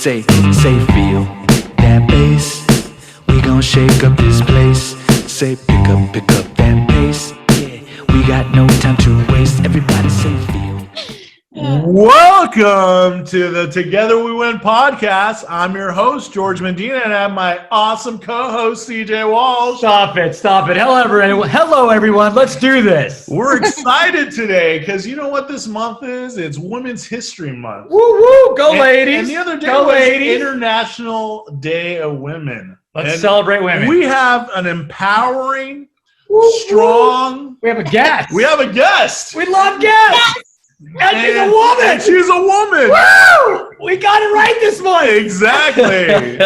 Say, feel that bass. We gon' shake up this place. Say, pick up that pace. Yeah, we got no time to waste. Everybody say, feel. Welcome to the Together We Win podcast. I'm your host, George Medina, and I have my awesome co-host, CJ Walsh. Stop it. Hello, everyone. Let's do this. We're excited today because you know what this month is? It's Women's History Month. Woo, woo. Go, ladies. And the other day was International Day of Women. Let's celebrate women. We have an empowering, strong... We have a guest. We love guests. And she's a woman. She's a woman. Woo! We got it right this morning. Exactly.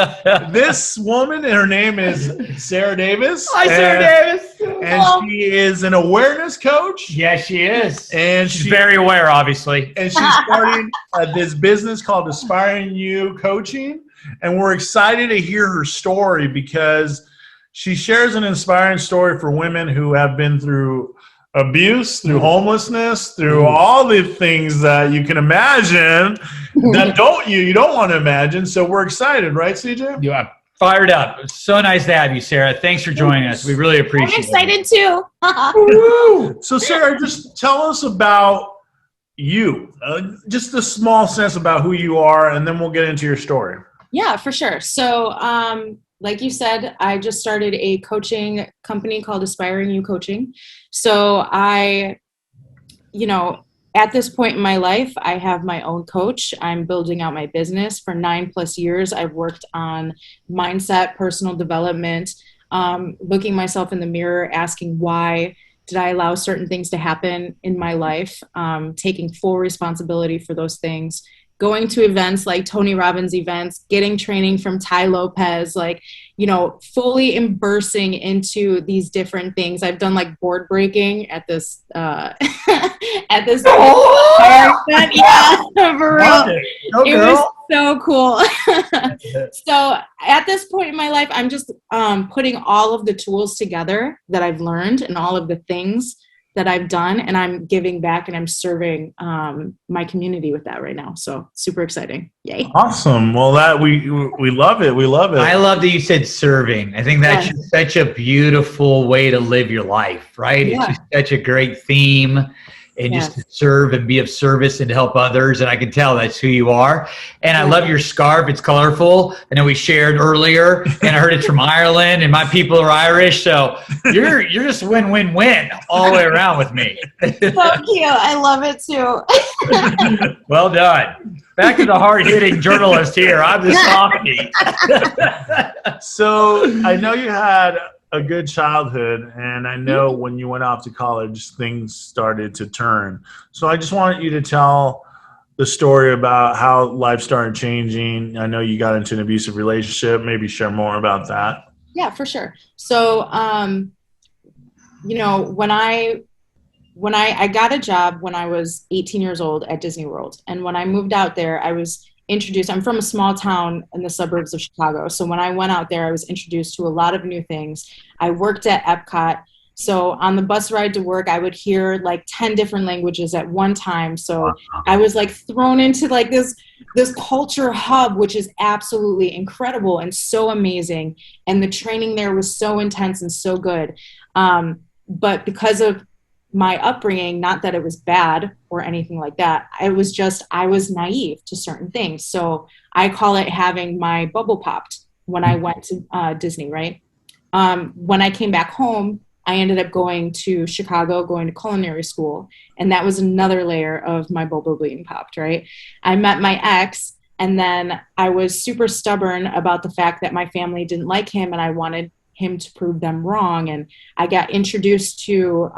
This woman, her name is Sarah Davis. Hi, Sarah Davis. And she is an awareness coach. Yes, she is. And she's very aware, obviously. And she's starting this business called Aspiring You Coaching. And we're excited to hear her story because she shares an inspiring story for women who have been through abuse, through homelessness, through all the things that you can imagine that you don't want to imagine. So we're excited, right, CJ? You are fired up. It's so nice to have you, Sarah. Thanks for joining us. We really appreciate it. I'm excited too. So Sarah, just tell us about you, just a small sense about who you are, and then we'll get into your story. Yeah, for sure. So, like you said, I just started a coaching company called Aspiring You Coaching. So at this point in my life, I have my own coach. I'm building out my business. For 9+ years, I've worked on mindset, personal development, looking myself in the mirror, asking why did I allow certain things to happen in my life, taking full responsibility for those things, going to events like Tony Robbins events, getting training from Ty Lopez, fully immersing into these different things. I've done like board breaking at this, yeah, for real. It was so cool. So at this point in my life, I'm just putting all of the tools together that I've learned and all of the things that I've done, and I'm giving back and I'm serving my community with that right now. So super exciting. Yay. Awesome. Well, that we love it. We love it. I love that you said serving. I think that's just such a beautiful way to live your life, right? Yeah. It's just such a great theme. And just to serve and be of service and to help others. And I can tell that's who you are. And I love your scarf. It's colorful. I know we shared earlier, and I heard it's from Ireland, and my people are Irish. So you're just win-win-win all the way around with me. So cute. I love it too. Well done. Back to the hard-hitting journalist here. I'm the softie. So I know you had a good childhood, and I know when you went off to college, things started to turn. So I just wanted you to tell the story about how life started changing. I know you got into an abusive relationship. Maybe share more about that. Yeah, for sure. So, when I got a job when I was 18 years old at Disney World, and when I moved out there, I was introduced. I'm from a small town in the suburbs of Chicago. So when I went out there, I was introduced to a lot of new things. I worked at Epcot. So on the bus ride to work, I would hear like 10 different languages at one time. So I was like thrown into like this culture hub, which is absolutely incredible and so amazing. And the training there was so intense and so good. But because of my upbringing, not that it was bad or anything like that, I was naive to certain things. So I call it having my bubble popped when I went to Disney, right? When I came back home, I ended up going to Chicago, going to culinary school. And that was another layer of my bubble being popped, right? I met my ex, and then I was super stubborn about the fact that my family didn't like him, and I wanted him to prove them wrong. And I got introduced to,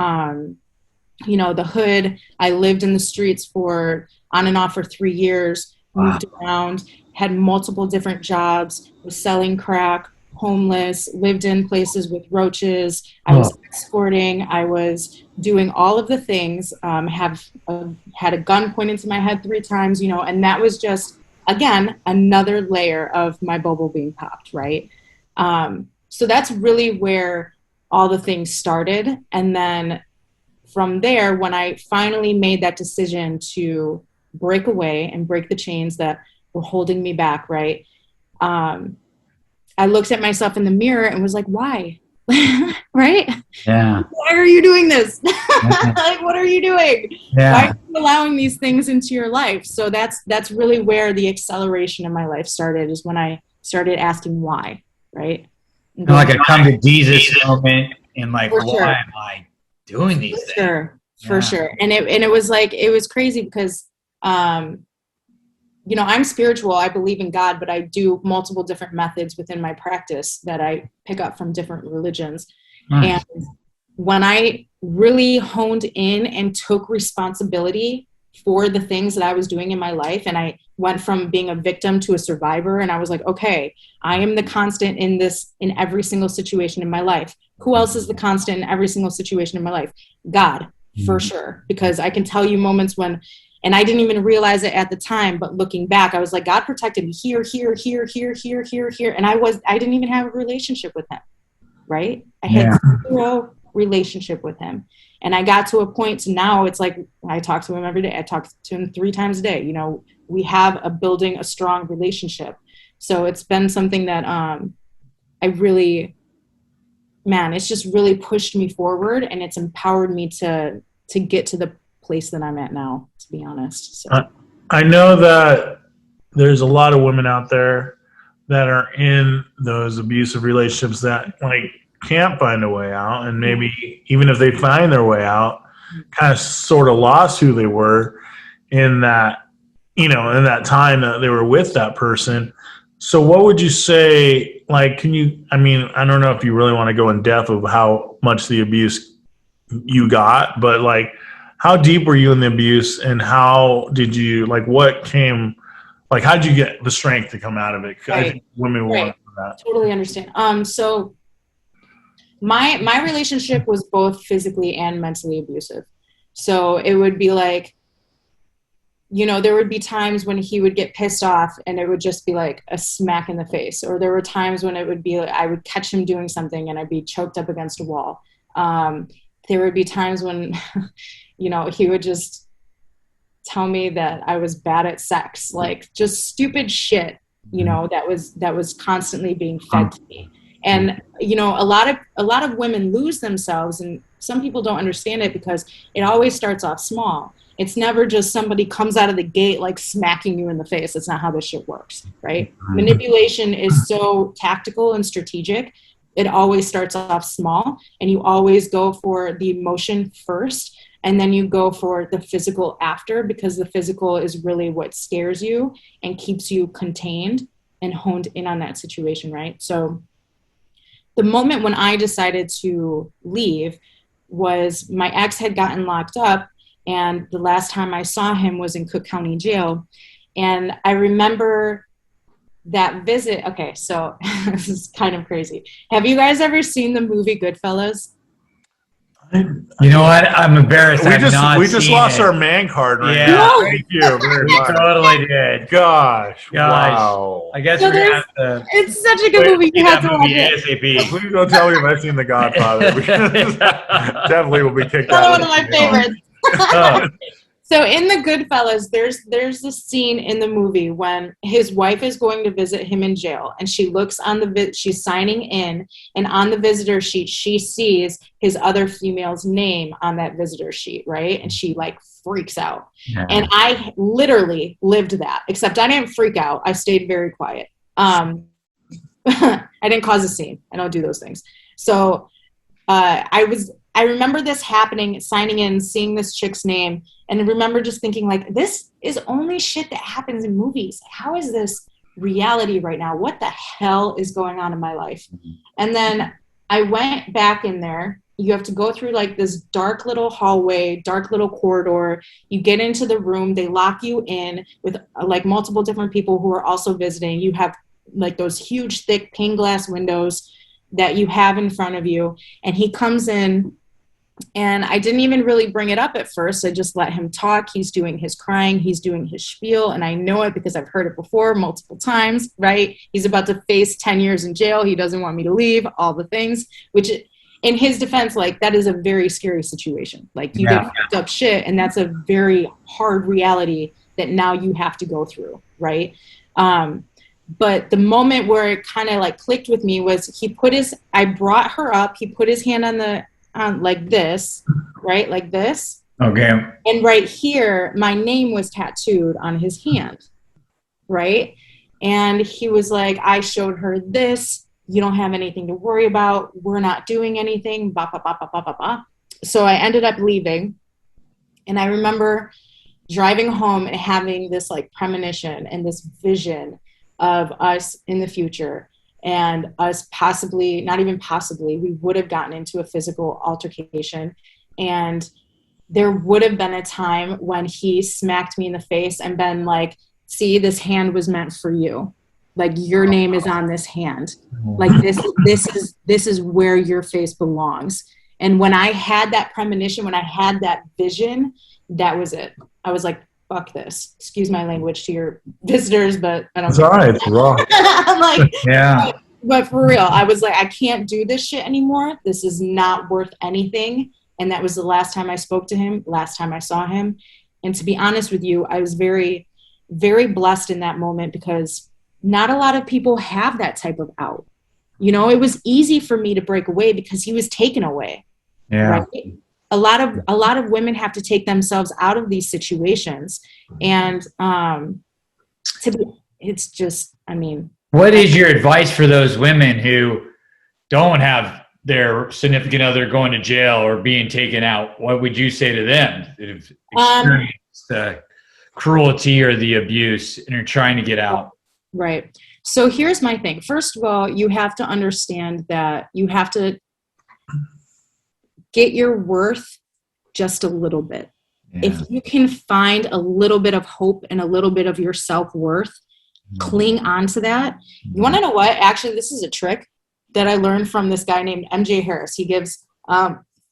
the hood. I lived in the streets on and off for 3 years, moved around, had multiple different jobs, was selling crack, homeless, lived in places with roaches. I was escorting. I was doing all of the things, had a gun pointed to my head 3 times, and that was just, again, another layer of my bubble being popped, right? So that's really where all the things started. And then from there, when I finally made that decision to break away and break the chains that were holding me back, right? I looked at myself in the mirror and was like, why? Right? Yeah. Why are you doing this? Like, what are you doing? Yeah. Why are you allowing these things into your life? So that's really where the acceleration in my life started, is when I started asking why, right? And like a come to Jesus moment, and like, For why sure. am I doing these things? For sure. And it was like, it was crazy because, you know, I'm spiritual. I believe in God, but I do multiple different methods within my practice that I pick up from different religions. Nice. And when I really honed in and took responsibility for the things that I was doing in my life, and I went from being a victim to a survivor, and I was like, okay, I am the constant in every single situation in my life. Who else is the constant in every single situation in my life? God, for sure. Because I can tell you moments when, and I didn't even realize it at the time, but looking back, I was like, God protected me here, here, here, here, here, here, here. And I didn't even have a relationship with him, right? I had zero relationship with him. And I got to a point to now it's like, I talk to him every day. I talk to him 3 times a day. You know, we have building a strong relationship. So it's been something that I really, man, it's just really pushed me forward, and it's empowered me to get to the place that I'm at now, to be honest. So I know that there's a lot of women out there that are in those abusive relationships that like can't find a way out, and maybe even if they find their way out, kind of sort of lost who they were in that, you know, in that time that they were with that person. So what would you say, like, can you, I mean, I don't know if you really want to go in depth of how much the abuse you got, but like, how deep were you in the abuse, and how did you, like, what came, like, how did you get the strength to come out of it? Right. I think women will want to know that. Totally understand. So my relationship was both physically and mentally abusive. So it would be like, you know, there would be times when he would get pissed off and it would just be like a smack in the face. Or there were times when it would be, I would catch him doing something and I'd be choked up against a wall. There would be times when, you know, he would just tell me that I was bad at sex, like just stupid shit, you know, that was constantly being fed to me. And, you know, a lot of women lose themselves, and some people don't understand it because it always starts off small. It's never just somebody comes out of the gate like smacking you in the face. That's not how this shit works, right? Manipulation is so tactical and strategic. It always starts off small, and you always go for the emotion first, and then you go for the physical after, because the physical is really what scares you and keeps you contained and honed in on that situation, right? So the moment when I decided to leave was my ex had gotten locked up, and the last time I saw him was in Cook County Jail. And I remember that visit. Okay, so this is kind of crazy. Have you guys ever seen the movie Goodfellas? You know what? I'm embarrassed. We just lost our man card right Yeah. now. Thank you very We much. totally did. Gosh. Gosh. Wow. I guess So we're gonna have to It's such a good movie. You have to watch it. ASAP. Please don't tell me if I've seen The Godfather. Because definitely will be kicked out. Another one of my favorites. Oh, So in the Goodfellas, there's this scene in the movie when his wife is going to visit him in jail, and she looks on she's signing in, and on the visitor sheet she sees his other female's name on that visitor sheet, right? And she like freaks out. yeah. And I literally lived that, except I didn't freak out. I stayed very quiet. I didn't cause a scene. I don't do those things. So I remember this happening, signing in, seeing this chick's name, and I remember just thinking, like, this is only shit that happens in movies. How is this reality right now? What the hell is going on in my life? And then I went back in there. You have to go through like this dark little hallway, dark little corridor. You get into the room. They lock you in with like multiple different people who are also visiting. You have like those huge, thick pane glass windows that you have in front of you. And he comes in, and I didn't even really bring it up at first. I just let him talk. He's doing his crying. He's doing his spiel. And I know it because I've heard it before multiple times, right? He's about to face 10 years in jail. He doesn't want me to leave, all the things, which in his defense, like, that is a very scary situation. Like, you did fucked up shit, and that's a very hard reality that now you have to go through, right? But the moment where it kind of like clicked with me was I brought her up, he put his hand on like this, right? Like this. Okay. And right here, my name was tattooed on his hand, right? And he was like, I showed her this. You don't have anything to worry about. We're not doing anything. Bah, bah, bah, bah, bah, bah, bah. So I ended up leaving. And I remember driving home and having this like premonition and this vision of us in the future, and us possibly, not even possibly, we would have gotten into a physical altercation. And there would have been a time when he smacked me in the face and been like, see, this hand was meant for you. Like, your name is on this hand. Like, this is where your face belongs. And when I had that premonition, when I had that vision, that was it. I was like, fuck this. Excuse my language to your visitors, but I don't. It's all right. It's raw. I'm like, Yeah. But for real, I was like, I can't do this shit anymore. This is not worth anything. And that was the last time I spoke to him, last time I saw him. And to be honest with you, I was very, very blessed in that moment, because not a lot of people have that type of out. You know, it was easy for me to break away because he was taken away. Yeah. Right? A lot of women have to take themselves out of these situations. And it's just, I mean. What is your advice for those women who don't have their significant other going to jail or being taken out? What would you say to them that have experienced the cruelty or the abuse and are trying to get out? Right. So here's my thing. First of all, you have to understand that you have to get your worth just a little bit. Yeah. If you can find a little bit of hope and a little bit of your self-worth, cling on to that. You want to know what? Actually, this is a trick that I learned from this guy named MJ Harris. He gives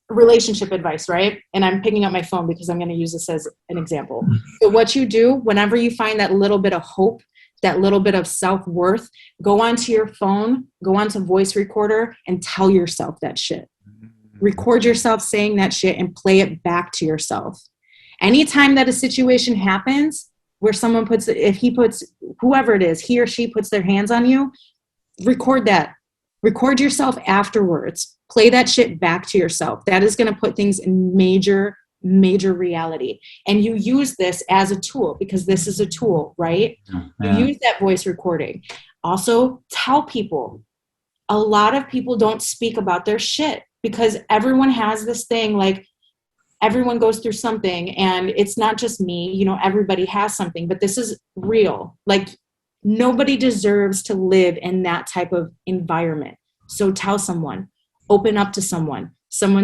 relationship advice, right? And I'm picking up my phone because I'm going to use this as an example. So what you do, whenever you find that little bit of hope, that little bit of self-worth, go onto your phone, go onto voice recorder and tell yourself that shit. Record yourself saying that shit and play it back to yourself. Anytime that a situation happens where someone whoever it is, he or she puts their hands on you, record that. Record yourself afterwards. Play that shit back to yourself. That is going to put things in major reality. And you use this as a tool, because this is a tool, right? Yeah. You use that voice recording. Also, tell people. A lot of people don't speak about their shit because everyone has this thing, like, everyone goes through something, and it's not just me, you know, everybody has something, but this is real. Like, nobody deserves to live in that type of environment. So tell someone, open up to someone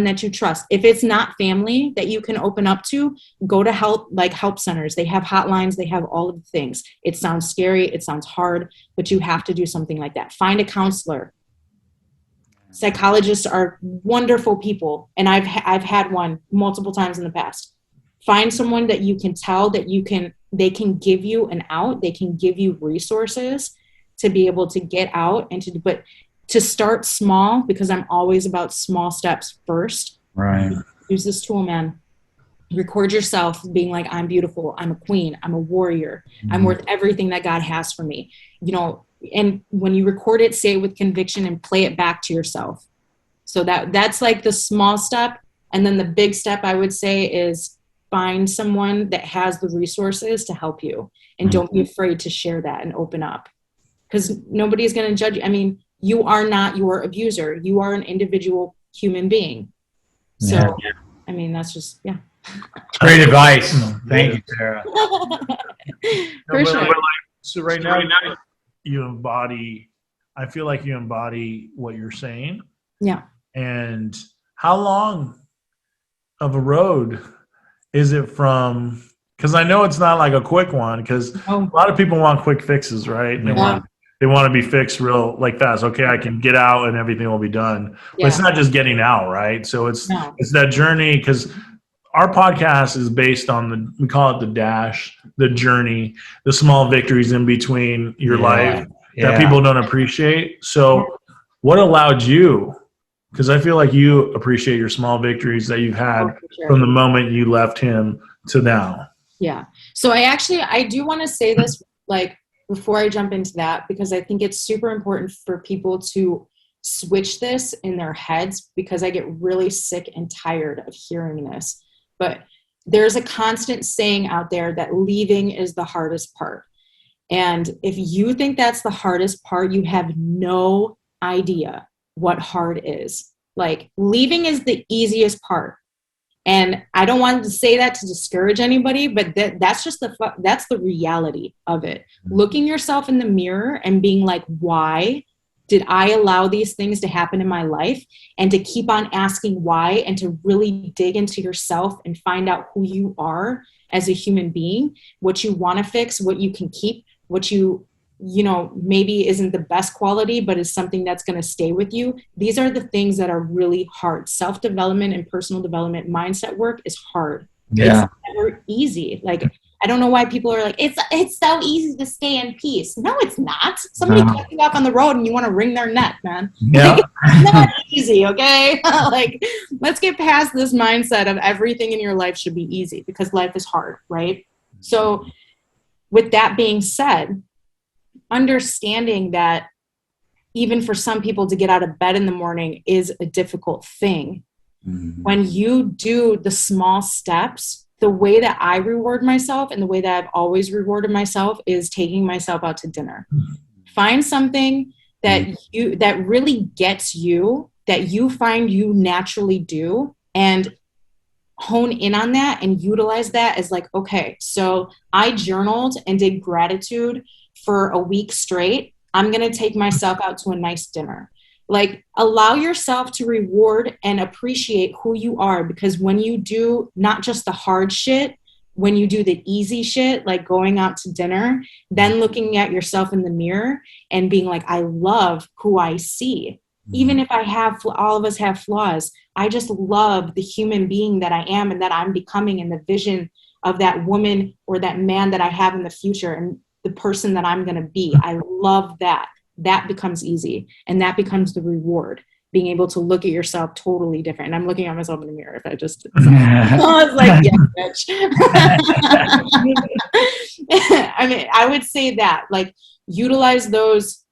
that you trust. If it's not family that you can open up to, go to help centers. They have hotlines, they have all of the things. It sounds scary, it sounds hard, but you have to do something like that. Find a counselor. Psychologists are wonderful people, and I've had one multiple times in the past. Find someone that you can tell that they can give you an out, they can give you resources to be able to get out but to start small, because I'm always about small steps first. Right. Use this tool, man. Record yourself being like, I'm beautiful, I'm a queen, I'm a warrior, I'm worth everything that God has for me. You know, and when you record it, say it with conviction and play it back to yourself. So that's like the small step. And then the big step, I would say, is find someone that has the resources to help you. And don't be afraid to share that and open up, because nobody is going to judge you. I mean, you are not your abuser. You are an individual human being. So, yeah. I mean, that's just, yeah. Great advice. Thank you, Sarah. For sure. So right now, I feel like you embody what you're saying. Yeah. And how long of a road is it from, because I know it's not like a quick one, because a lot of people want quick fixes, right? And they want to be fixed real like fast. Okay, I can get out and everything will be done. But it's not just getting out, right? So it's that journey, because our podcast is based on we call it the dash, the journey, the small victories in between your life that people don't appreciate. So what allowed you, because I feel like you appreciate your small victories that you've had from the moment you left him to now. Yeah. So I do want to say this, like, before I jump into that, because I think it's super important for people to switch this in their heads, because I get really sick and tired of hearing this. But there's a constant saying out there that leaving is the hardest part. And if you think that's the hardest part, you have no idea what hard is. Like, leaving is the easiest part. And I don't want to say that to discourage anybody, but that's the reality of it. Looking yourself in the mirror and being like, why did I allow these things to happen in my life? And to keep on asking why, and to really dig into yourself and find out who you are as a human being, what you want to fix, what you can keep, what you maybe isn't the best quality, but is something that's going to stay with you. These are the things that are really hard. Self-development and personal development, mindset work is hard. Yeah. It's never easy. Like, I don't know why people are like, it's so easy to stay in peace. No, it's not. Somebody cuts you off on the road and you want to wring their neck, man. Yeah. Like, it's not easy, okay? Like, let's get past this mindset of everything in your life should be easy, because life is hard, right? So with that being said, understanding that even for some people to get out of bed in the morning is a difficult thing. Mm-hmm. When you do the small steps, the way that I reward myself and the way that I've always rewarded myself is taking myself out to dinner. Mm-hmm. Find something that really gets you, that you find you naturally do, and hone in on that and utilize that as like, okay, so I journaled and did gratitude for a week straight. I'm going to take myself out to a nice dinner. Like, allow yourself to reward and appreciate who you are, because when you do not just the hard shit, when you do the easy shit, like going out to dinner, then looking at yourself in the mirror and being like, I love who I see. Even if all of us have flaws, I just love the human being that I am and that I'm becoming, and the vision of that woman or that man that I have in the future, and the person that I'm going to be. I love that. That becomes easy. And that becomes the reward, being able to look at yourself totally different. And I'm looking at myself in the mirror. If I just, I was like, yeah, bitch. I mean, I would say that, like, utilize those,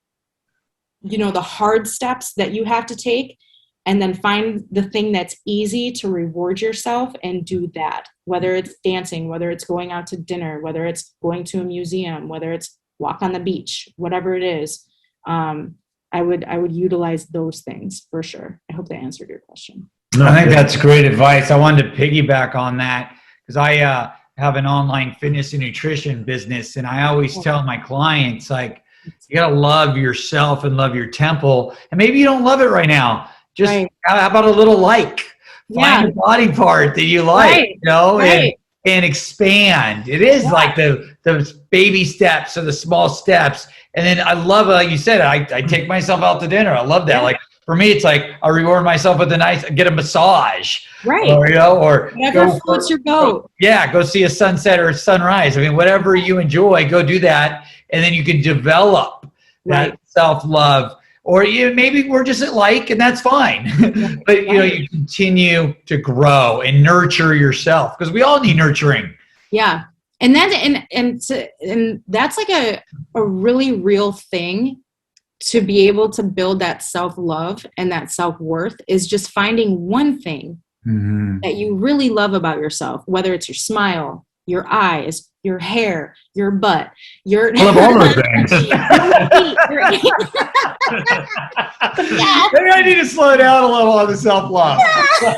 the hard steps that you have to take, and then find the thing that's easy to reward yourself and do that. Whether it's dancing, whether it's going out to dinner, whether it's going to a museum, whether it's walk on the beach, whatever it is. I would utilize those things for sure. I hope that answered your question. I think that's great advice. I wanted to piggyback on that, because I have an online fitness and nutrition business, and I always tell my clients, like, you got to love yourself and love your temple. And maybe you don't love it right now. Just how about a little find a body part that you like, and expand. It is like the baby steps or the small steps. And then I love, like you said, I take myself out to dinner. I love that. Like, for me, it's like I reward myself with get a massage, right? Or whatever floats your boat. Go see a sunset or a sunrise. I mean, whatever you enjoy, go do that, and then you can develop that self-love. Or maybe we're just alike, and that's fine. But you continue to grow and nurture yourself, because we all need nurturing. Yeah. And that's like a really real thing, to be able to build that self-love and that self-worth, is just finding one thing that you really love about yourself, whether it's your smile, your eyes, your hair, your butt, I love all those things. Maybe I need to slow down a little on the self-love.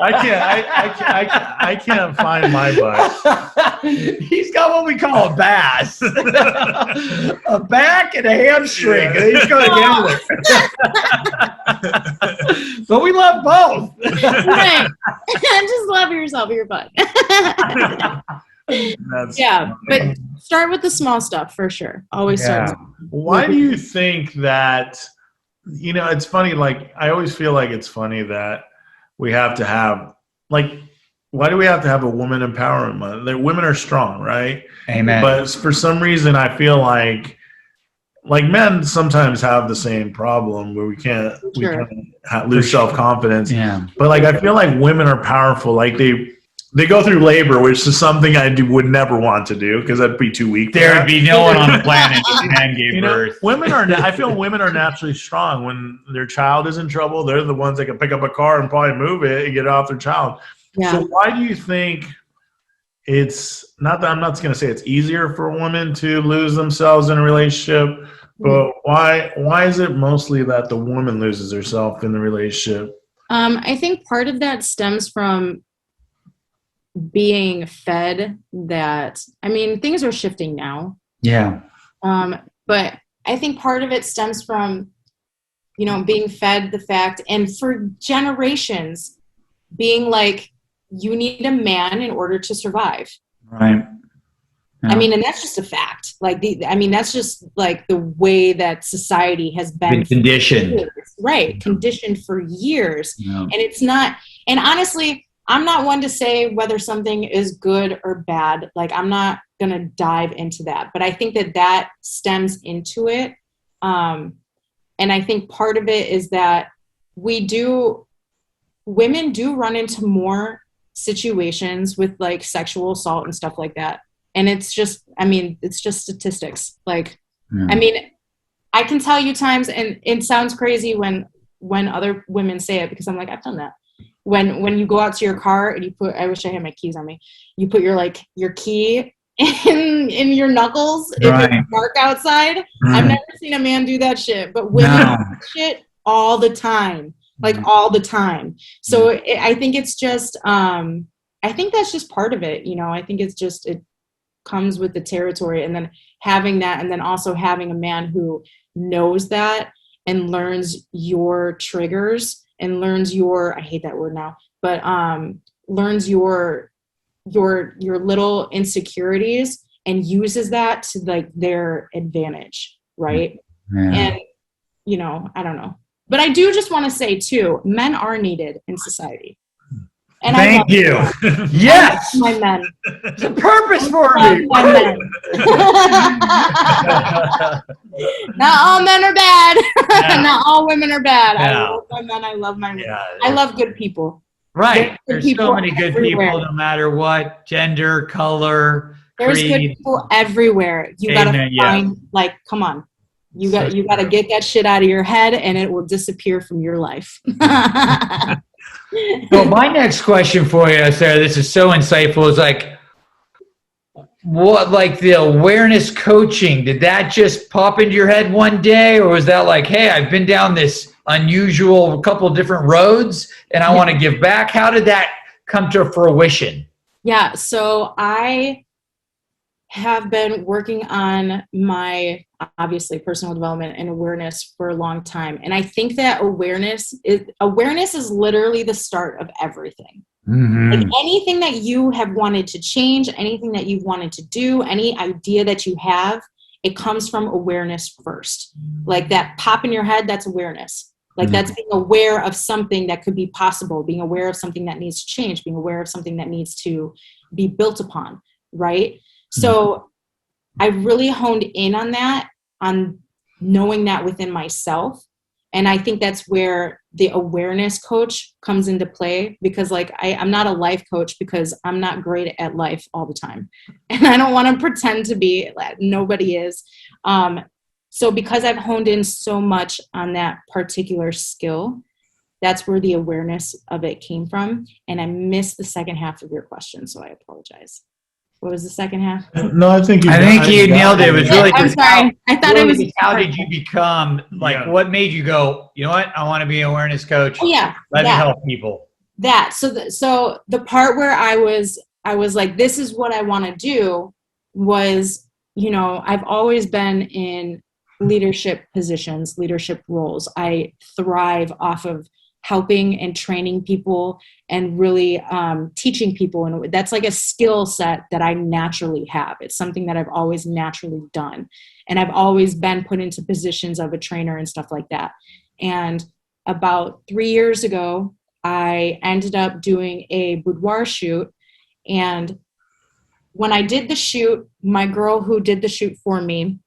I can't find my butt. He's got what we call a bass, a back and a hamstring. He's going together. But we love both. Right. Just love yourself, your butt. But start with the small stuff for sure. Always start. Why do you think that, it's funny, like, I always feel like it's funny that we have to have, like, why do we have to have a woman empowerment month? Like, women are strong, right? Amen. But for some reason, I feel like men sometimes have the same problem where we can't lose self-confidence. Yeah. But like, I feel like women are powerful. Like, they They go through labor, which is something I would never want to do because I'd be too weak. There would be no one on the planet who can give birth. I feel women are naturally strong. When their child is in trouble, they're the ones that can pick up a car and probably move it and get it off their child. Yeah. So why do you think it's not that I'm not going to say it's easier for women to lose themselves in a relationship, but why is it mostly that the woman loses herself in the relationship? I think part of that stems from being fed that, I mean, things are shifting now. Yeah. But I think part of it stems from, you know, being fed the fact, and for generations being like, you need a man in order to survive. Right. Yeah. I mean, and that's just a fact. Like, that's just like the way that society has been conditioned. Right. Conditioned for years. Yeah. And it's not, and honestly, I'm not one to say whether something is good or bad. Like, I'm not going to dive into that. But I think that stems into it. And I think part of it is that women do run into more situations with like sexual assault and stuff like that. And it's just statistics. Like, I mean, I can tell you times, and it sounds crazy when other women say it, because I'm like, I've done that. When you go out to your car and you put, I wish I had my keys on me. You put your key in your knuckles if it's dark outside. I've never seen a man do that shit, but women do that shit all the time, like all the time. So I think it's just, I think that's just part of it. You know, I think it's just, it comes with the territory, and then having that, and then also having a man who knows that and learns your triggers and learns your, I hate that word now, but learns your little insecurities and uses that to like their advantage, right? Yeah. And, you know, I don't know. But I do just want to say too, men are needed in society. And thank you. Yes. My men. It's a purpose for me. My men. Not all men are bad. Yeah. Not all women are bad. Yeah. I love my men. I love my men. Yeah, I love good people. Right. There's so many good people, no matter what gender, color, there's creed. Good people everywhere. You got to find, like, come on. You got to get that shit out of your head, and it will disappear from your life. So my next question for you, Sarah, this is so insightful, is like, what, like the awareness coaching, did that just pop into your head one day, or was that like, hey, I've been down this unusual couple of different roads and I want to give back? How did that come to fruition? Yeah, so I have been working on my, obviously, personal development and awareness for a long time. And I think that awareness is literally the start of everything. Mm-hmm. Like anything that you have wanted to change, anything that you've wanted to do, any idea that you have, it comes from awareness first. Like that pop in your head, that's awareness. Like that's being aware of something that could be possible, being aware of something that needs to change, being aware of something that needs to be built upon, right? So I really honed in on that, on knowing that within myself. And I think that's where the awareness coach comes into play, because like I'm not a life coach because I'm not great at life all the time. And I don't want to pretend to be, nobody is. So because I've honed in so much on that particular skill, that's where the awareness of it came from. And I missed the second half of your question, so I apologize. What was the second half? No, I think you nailed it. It was really. I'm sorry. I thought it was. How did you become like? What made you go? You know what? I want to be an awareness coach. Oh, yeah. Let me help people. So the part where I was like, this is what I want to do was, you know, I've always been in leadership positions, leadership roles. I thrive off of helping and training people and really teaching people. And that's like a skill set that I naturally have. It's something that I've always naturally done. And I've always been put into positions of a trainer and stuff like that. And about 3 years ago, I ended up doing a boudoir shoot. And when I did the shoot, my girl who did the shoot for me,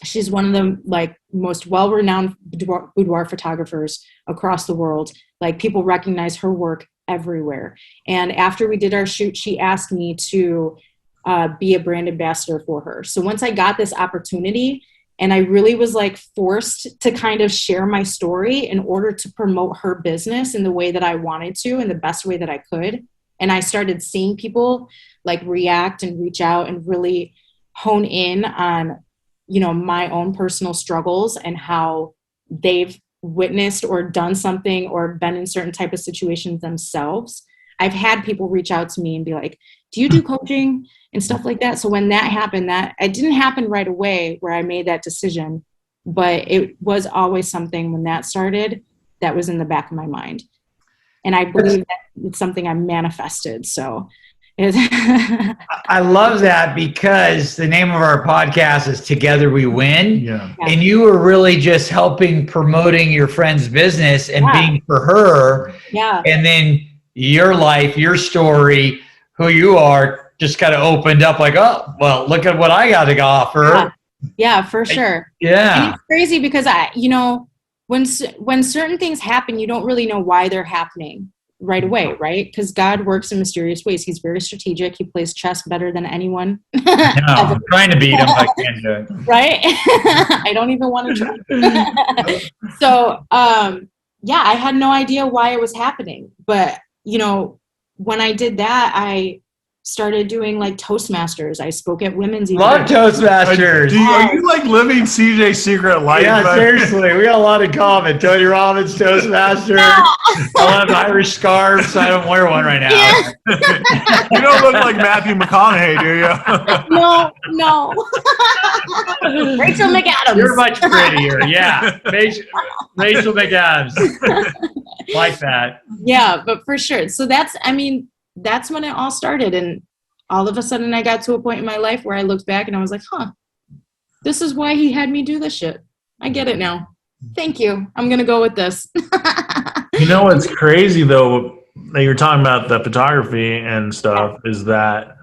she's one of the like most well-renowned boudoir photographers across the world. Like people recognize her work everywhere. And after we did our shoot, she asked me to be a brand ambassador for her. So once I got this opportunity, and I really was like forced to kind of share my story in order to promote her business in the way that I wanted to, in the best way that I could. And I started seeing people like react and reach out and really hone in on, you know, my own personal struggles and how they've witnessed or done something or been in certain type of situations themselves. I've had people reach out to me and be like, do you do coaching and stuff like that? So when that happened, that it didn't happen right away where I made that decision, but it was always something when that started that was in the back of my mind. And I believe that it's something I manifested. So I love that, because the name of our podcast is Together We Win. Yeah. And you were really just helping promoting your friend's business and being for her. Yeah. And then your life, your story, who you are, just kind of opened up like, oh, well, look at what I got to offer. Yeah, for sure. Yeah. And it's crazy because when certain things happen, you don't really know why they're happening right away, right? Because God works in mysterious ways. He's very strategic. He plays chess better than anyone. I'm trying to beat him. I can't do it. Right? I don't even want to try. So, I had no idea why it was happening. But, when I did that, I started doing like Toastmasters. I spoke at women's events. Love Toastmasters. Are you like living CJ's secret life? Yeah, seriously. We got a lot in common. Tony Robbins, Toastmaster. I love Irish scarves. I don't wear one right now. Yeah. You don't look like Matthew McConaughey, do you? No. Rachel McAdams. You're much prettier. Yeah. Rachel McAdams. Like that. Yeah, but for sure. So that's when it all started. And all of a sudden I got to a point in my life where I looked back and I was like, this is why he had me do this shit. I get it now. Thank you. I'm going to go with this. You know what's crazy though, that you're talking about the photography and stuff, is that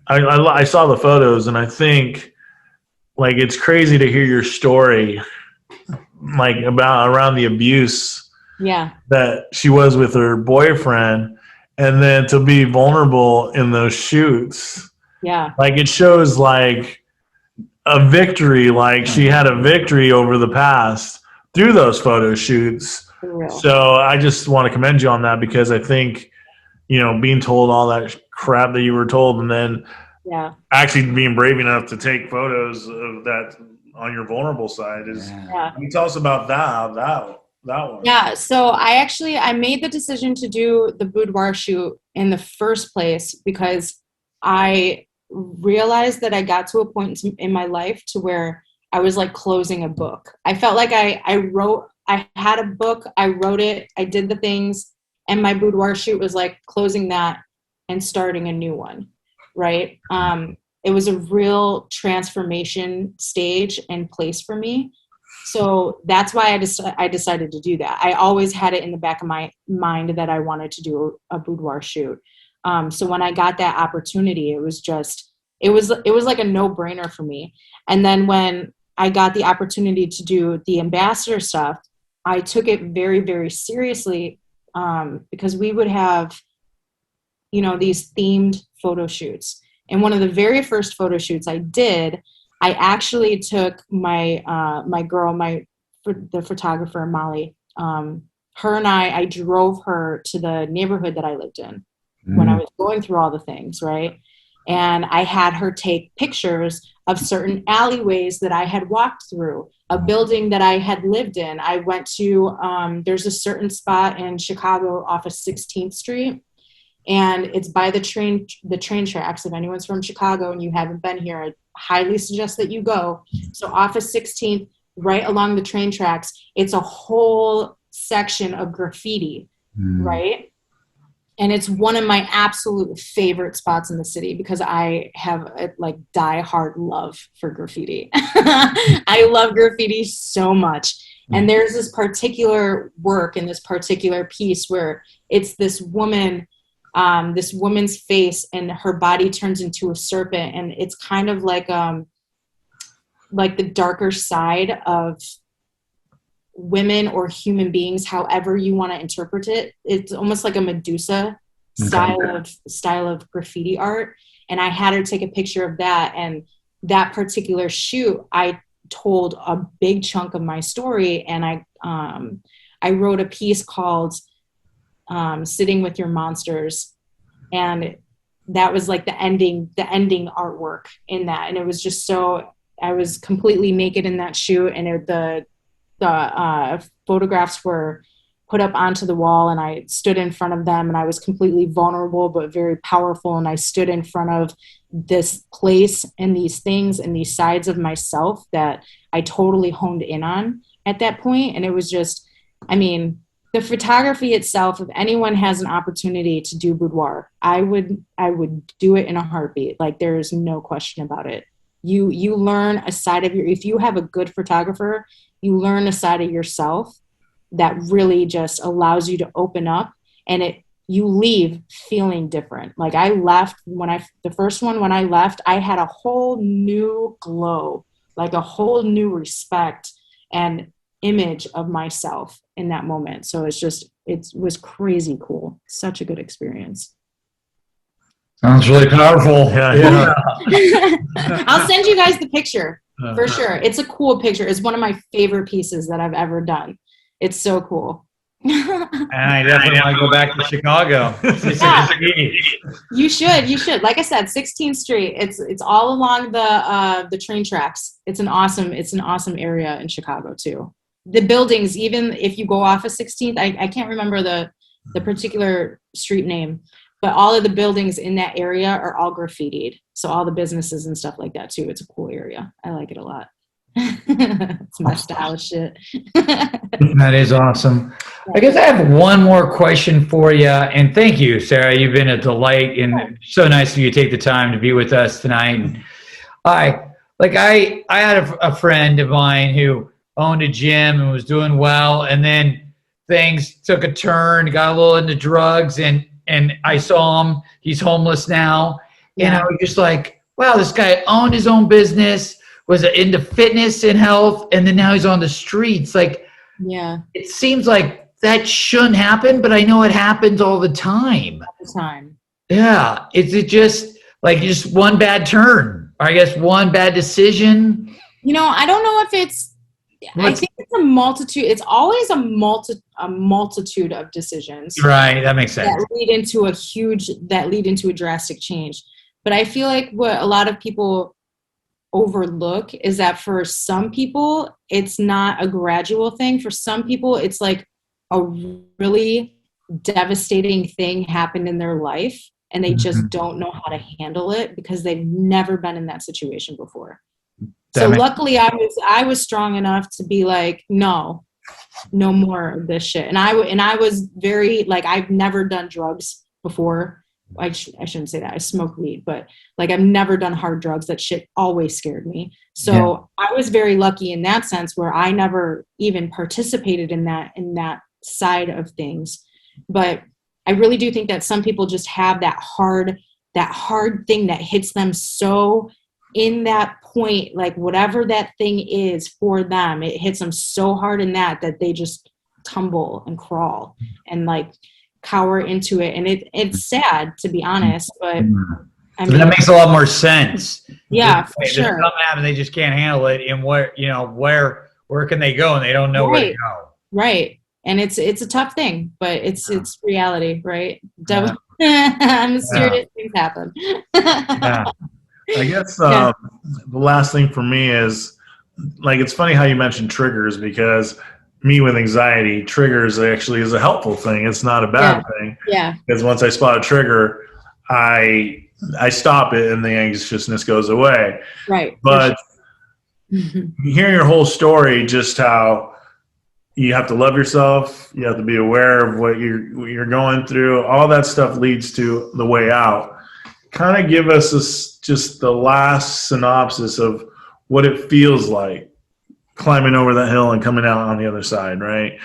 I saw the photos and I think like it's crazy to hear your story like around the abuse that she was with her boyfriend, and then to be vulnerable in those shoots. Yeah. Like it shows like a victory, like she had a victory over the past through those photo shoots. So I just want to commend you on that, because I think, being told all that crap that you were told and then actually being brave enough to take photos of that on your vulnerable side is, can you tell us about that one? Yeah. So I made the decision to do the boudoir shoot in the first place because I realized that I got to a point in my life to where I was like closing a book. I felt like I had a book, I wrote it, I did the things, and my boudoir shoot was like closing that and starting a new one. Right. It was a real transformation stage and place for me. So that's why I decided to do that. I always had it in the back of my mind that I wanted to do a boudoir shoot. So when I got that opportunity, it was like a no-brainer for me. And then when I got the opportunity to do the ambassador stuff, I took it very, very seriously, because we would have, these themed photo shoots. And one of the very first photo shoots I did, I actually took my the photographer, Molly, her and I drove her to the neighborhood that I lived in when I was going through all the things, right? And I had her take pictures of certain alleyways that I had walked through, a building that I had lived in. I went to, there's a certain spot in Chicago off of 16th Street, and it's by the train tracks. If anyone's from Chicago and you haven't been here, I highly suggest that you go. So off of 16th, right along the train tracks, it's a whole section of graffiti, right? And it's one of my absolute favorite spots in the city because I have a like die-hard love for graffiti. I love graffiti so much. And there's this particular work in this particular piece where it's this woman, this woman's face, and her body turns into a serpent, and it's kind of like the darker side of women or human beings, however you want to interpret it. It's almost like a Medusa style of graffiti art. And I had her take a picture of that. And that particular shoot, I told a big chunk of my story. And I wrote a piece called Sitting with Your Monsters. And that was like the ending artwork in that. And it was just I was completely naked in that shoot. And the photographs were put up onto the wall, and I stood in front of them, and I was completely vulnerable but very powerful. And I stood in front of this place and these things and these sides of myself that I totally honed in on at that point. And it was just, I mean, the photography itself, if anyone has an opportunity to do boudoir, I would do it in a heartbeat. Like, there's no question about it. You learn a side of if you have a good photographer, you learn a side of yourself that really just allows you to open up, and you leave feeling different. Like, I left the first one, when I left, I had a whole new glow, like a whole new respect and image of myself in that moment. So it was crazy cool. Such a good experience. Sounds really powerful. Yeah. I'll send you guys the picture for sure. It's a cool picture. It's one of my favorite pieces that I've ever done. It's so cool. And I definitely want to go back to Chicago. Yeah. You should. Like I said, 16th Street. It's all along the train tracks. It's an awesome area in Chicago too. The buildings, even if you go off of 16th, I can't remember the particular street name, but all of the buildings in that area are all graffitied. So all the businesses and stuff like that too. It's a cool area. I like it a lot. It's my style of shit. That is awesome. I guess I have one more question for you. And thank you, Sarah. You've been a delight, and so nice of you to take the time to be with us tonight. I had a friend of mine who owned a gym and was doing well, and then things took a turn, got a little into drugs, and I saw him. He's homeless now. Yeah. And I was just like, wow, this guy owned his own business, was into fitness and health, and then now he's on the streets. Like, yeah, it seems like that shouldn't happen, but I know it happens all the time. All the time. Yeah. Is it just one bad turn, or I guess one bad decision? I don't know if it's, I think it's a multitude. It's always a multitude of decisions. Right. That makes sense. That lead into a drastic change. But I feel like what a lot of people overlook is that for some people, it's not a gradual thing. For some people, it's like a really devastating thing happened in their life, and they just don't know how to handle it because they've never been in that situation before. So luckily I was strong enough to be like, no more of this shit. And I was very, like, I've never done drugs before. I shouldn't say that. I smoke weed, but like, I've never done hard drugs. That shit always scared me. So I was very lucky in that sense, where I never even participated in that side of things. But I really do think that some people just have that hard thing that hits them so in that point, like whatever that thing is for them, it hits them so hard in that they just tumble and crawl and like cower into it. And it's sad, to be honest, but I mean, that makes a lot more sense. Yeah, for sure. Something happens, they just can't handle it, and where can they go, and they don't know where to go. Right. And it's a tough thing, but it's reality, right? Mysterious things happen. Yeah. I guess the last thing for me is, like, it's funny how you mentioned triggers, because me with anxiety, triggers actually is a helpful thing. It's not a bad thing. Yeah. Because once I spot a trigger, I stop it and the anxiousness goes away. Right. But hearing your whole story, just how you have to love yourself, you have to be aware of what you're going through, all that stuff leads to the way out. Kind of give us just the last synopsis of what it feels like climbing over that hill and coming out on the other side, right?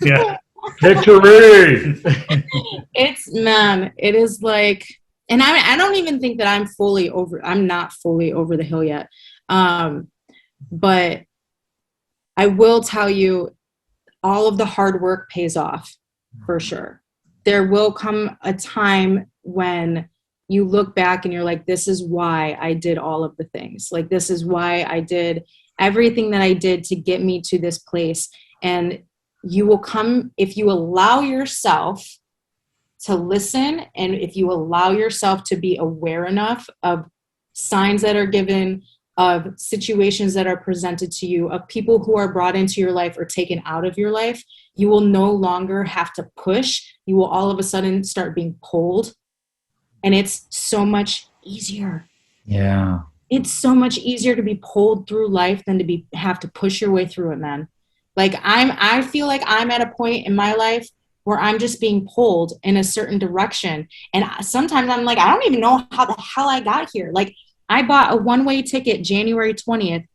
Yeah. Victory! It is like, and I don't even think that I'm not fully over the hill yet. But I will tell you, all of the hard work pays off for sure. There will come a time when you look back and you're like, this is why I did all of the things. Like, this is why I did everything that I did to get me to this place. And you will come, if you allow yourself to listen, and if you allow yourself to be aware enough of signs that are given, of situations that are presented to you, of people who are brought into your life or taken out of your life, you will no longer have to push. You will all of a sudden start being pulled. And it's so much easier. Yeah. It's so much easier to be pulled through life than to have to push your way through it, man. Like I feel like I'm at a point in my life where I'm just being pulled in a certain direction. And sometimes I'm like, I don't even know how the hell I got here. Like, I bought a one-way ticket January 20th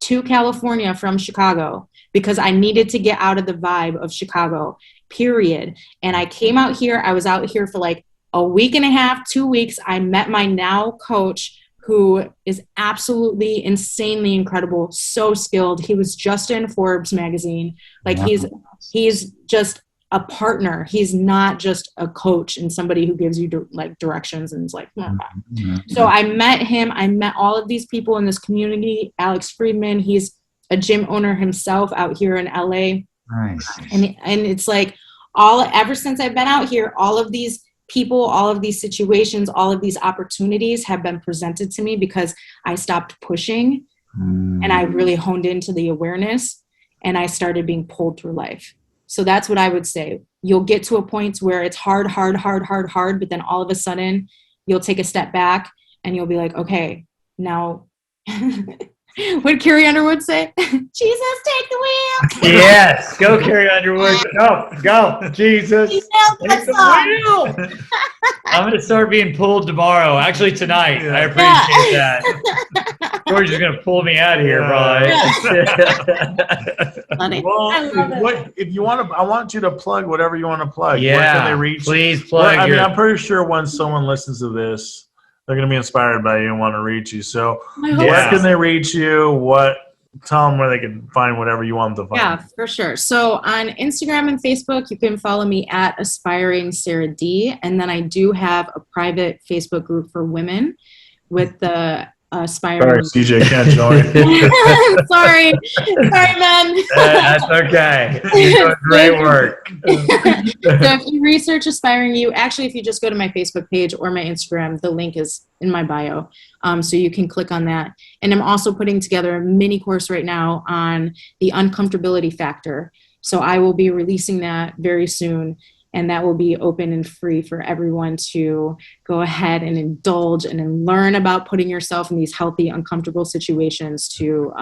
to California from Chicago because I needed to get out of the vibe of Chicago, period. And I came out here. I was out here for like a week and a half, 2 weeks. I met my now coach, who is absolutely insanely incredible, so skilled. He was just in Forbes magazine. Like, he's just a partner. He's not just a coach and somebody who gives you like directions and is like, So I met him. I met all of these people in this community. Alex Friedman, he's a gym owner himself out here in LA. Nice. And it's like ever since I've been out here, all of these people, all of these situations, all of these opportunities have been presented to me because I stopped pushing and I really honed into the awareness, and I started being pulled through life. So that's what I would say. You'll get to a point where it's hard, but then all of a sudden you'll take a step back and you'll be like, okay, now what did Carrie Underwood say? Jesus, take the wheel. Yes, go Carrie Underwood. Go, Jesus. Take the wheel. I'm going to start being pulled tomorrow. Actually, tonight. I appreciate that. George is going to pull me out of here, bro. Well, if you want to, I want you to plug whatever you want to plug. Yeah, where can they reach? Please plug. I mean, I'm pretty sure when someone listens to this, they're going to be inspired by you and want to reach you. So where can they reach you? Tell them where they can find whatever you want them to find. Yeah, for sure. So on Instagram and Facebook, you can follow me at Aspiring Sarah D. And then I do have a private Facebook group for women with the Aspiring. Sorry, CJ can't join. Sorry, man. That's okay. You're doing great work. So if you research Aspiring You, actually, if you just go to my Facebook page or my Instagram, the link is in my bio. So you can click on that. And I'm also putting together a mini course right now on the uncomfortability factor. So I will be releasing that very soon. And that will be open and free for everyone to go ahead and indulge and learn about putting yourself in these healthy, uncomfortable situations to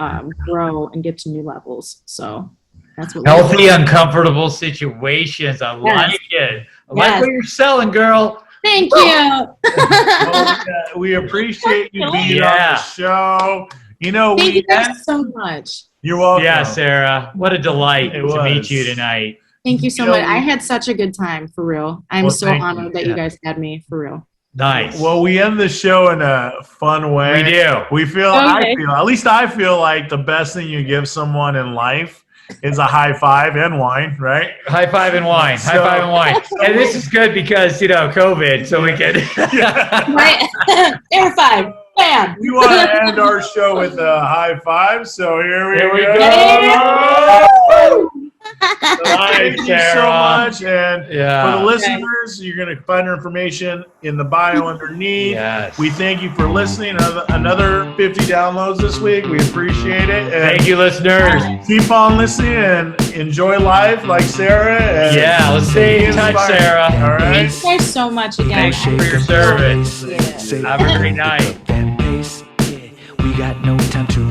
grow and get to new levels. So that's what healthy, uncomfortable situations. I like it. I like what you're selling, girl. Thank you. Well, we appreciate you being on the show. Thank you guys so much. You're welcome. Yeah, Sarah. What a delight to meet you tonight. Thank you so much. I had such a good time, for real. I'm so honored that you guys had me, for real. Nice. Well, we end the show in a fun way. We do. We feel, at least I feel like the best thing you give someone in life is a high five and wine, right? High five and wine. High five and wine. And this is good because, COVID, so we can. Right. Air five. Bam. We want to end our show with a high five, so here we go. Thank you so much. And for the listeners, you're going to find our information in the bio underneath. Yes. We thank you for listening. Another 50 downloads this week. We appreciate it. And thank you, listeners. Keep on listening and enjoy life like Sarah. And let's stay in touch, Sarah. All right. Thank you guys so much again. Thanks for your service. Have a great night. We got no time to